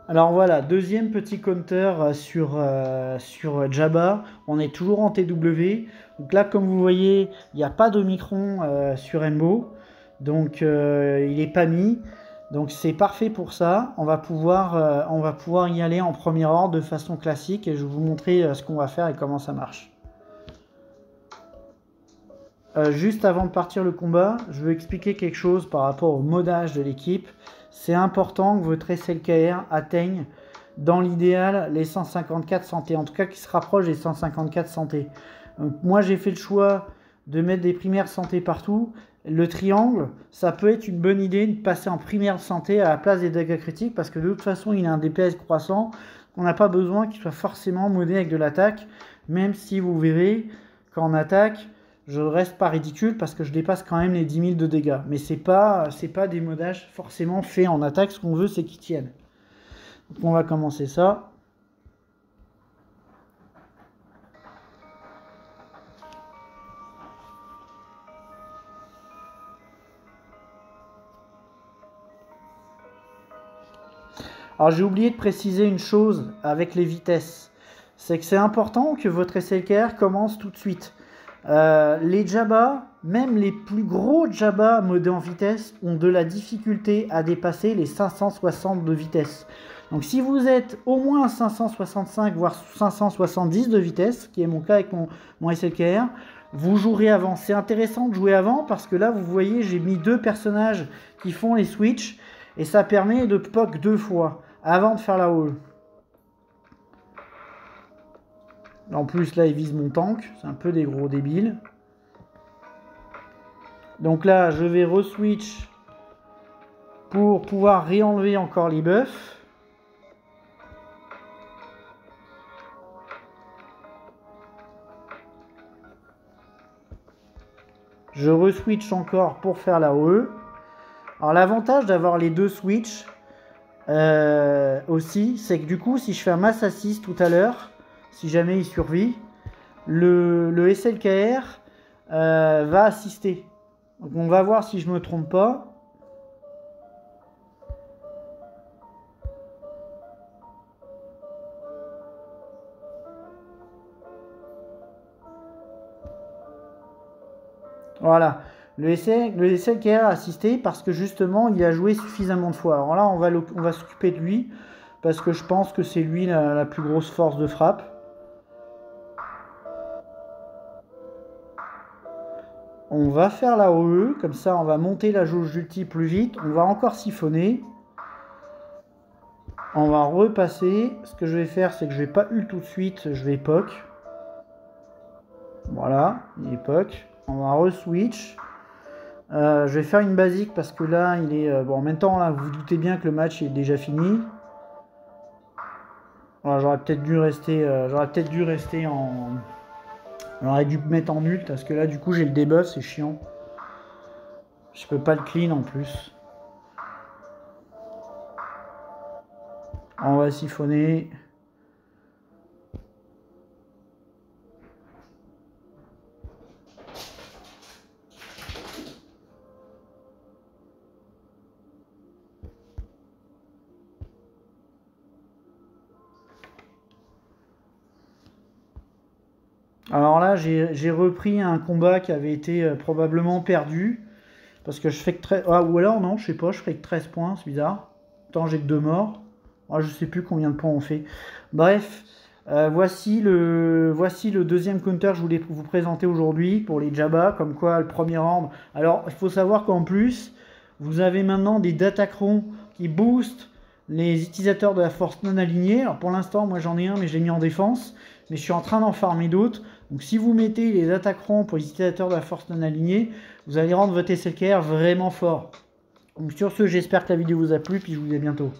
Alors voilà, deuxième petit counter sur Jabba. On est toujours en TW. Donc là, comme vous voyez, il n'y a pas d'Omicron sur Embo. Donc il n'est pas mis. Donc c'est parfait pour ça. On va pouvoir y aller en premier ordre de façon classique. Et je vais vous montrer ce qu'on va faire et comment ça marche. Juste avant de partir le combat, je veux expliquer quelque chose par rapport au modage de l'équipe. C'est important que votre SLKR atteigne, dans l'idéal, les 154 santé. En tout cas, qu'il se rapproche des 154 santé. Donc, moi, j'ai fait le choix de mettre des primaires santé partout. Le triangle, ça peut être une bonne idée de passer en primaire santé à la place des dégâts critiques parce que de toute façon, il a un DPS croissant. On n'a pas besoin qu'il soit forcément modé avec de l'attaque, même si vous verrez qu'en attaque, je reste pas ridicule parce que je dépasse quand même les 10 000 de dégâts. Mais c'est pas des modages forcément faits en attaque. Ce qu'on veut, c'est qu'ils tiennent. Donc on va commencer ça. Alors j'ai oublié de préciser une chose avec les vitesses. C'est que c'est important que votre SLKR commence tout de suite. Les Jabba, même les plus gros Jabba modés en vitesse, ont de la difficulté à dépasser les 560 de vitesse. Donc si vous êtes au moins à 565 voire 570 de vitesse, qui est mon cas avec mon SLKR, vous jouerez avant. C'est intéressant de jouer avant parce que là vous voyez j'ai mis deux personnages qui font les switches et ça permet de POC 2 fois avant de faire la haul. En plus, là, il vise mon tank. C'est un peu des gros débiles. Donc là, je vais re-switch pour pouvoir réenlever encore les buffs. Je re-switch encore pour faire la OE. Alors l'avantage d'avoir les deux switches aussi, c'est que du coup, si je fais un mass assist tout à l'heure, si jamais il survit, le SLKR va assister. Donc on va voir si je me trompe pas. Voilà, le SLKR a assisté parce que justement il a joué suffisamment de fois. Alors là on va s'occuper de lui parce que je pense que c'est lui la plus grosse force de frappe. On va faire la OE, comme ça on va monter la jauge d'ulti plus vite. On va encore siphonner. On va repasser. Ce que je vais faire, c'est que je vais pas ult tout de suite, je vais POC. Voilà, il est POC. On va re-switch. Je vais faire une basique parce que là, il est... bon, en même temps, là, vous vous doutez bien que le match est déjà fini. Voilà, j'aurais peut-être dû rester en... J'aurais dû me mettre en ult parce que là, du coup, j'ai le debuff, c'est chiant. Je peux pas le clean en plus. On va siphonner. Alors là, j'ai repris un combat qui avait été probablement perdu. Parce que je fais que 13... Ah, ou alors, non, je sais pas, je fais que 13 points, c'est bizarre. Attends, j'ai que 2 morts. Ah, je sais plus combien de points on fait. Bref, voici le deuxième counter que je voulais vous présenter aujourd'hui pour les Jabba. Comme quoi, le premier ordre. Alors, il faut savoir qu'en plus, vous avez maintenant des datacrons qui boostent les utilisateurs de la force non alignée. Alors pour l'instant, moi j'en ai un, mais je l'ai mis en défense. Mais je suis en train d'en farmer d'autres. Donc si vous mettez les attaquerons pour les utilisateurs de la force non alignée, vous allez rendre votre SLKR vraiment fort. Donc sur ce, j'espère que la vidéo vous a plu, puis je vous dis à bientôt.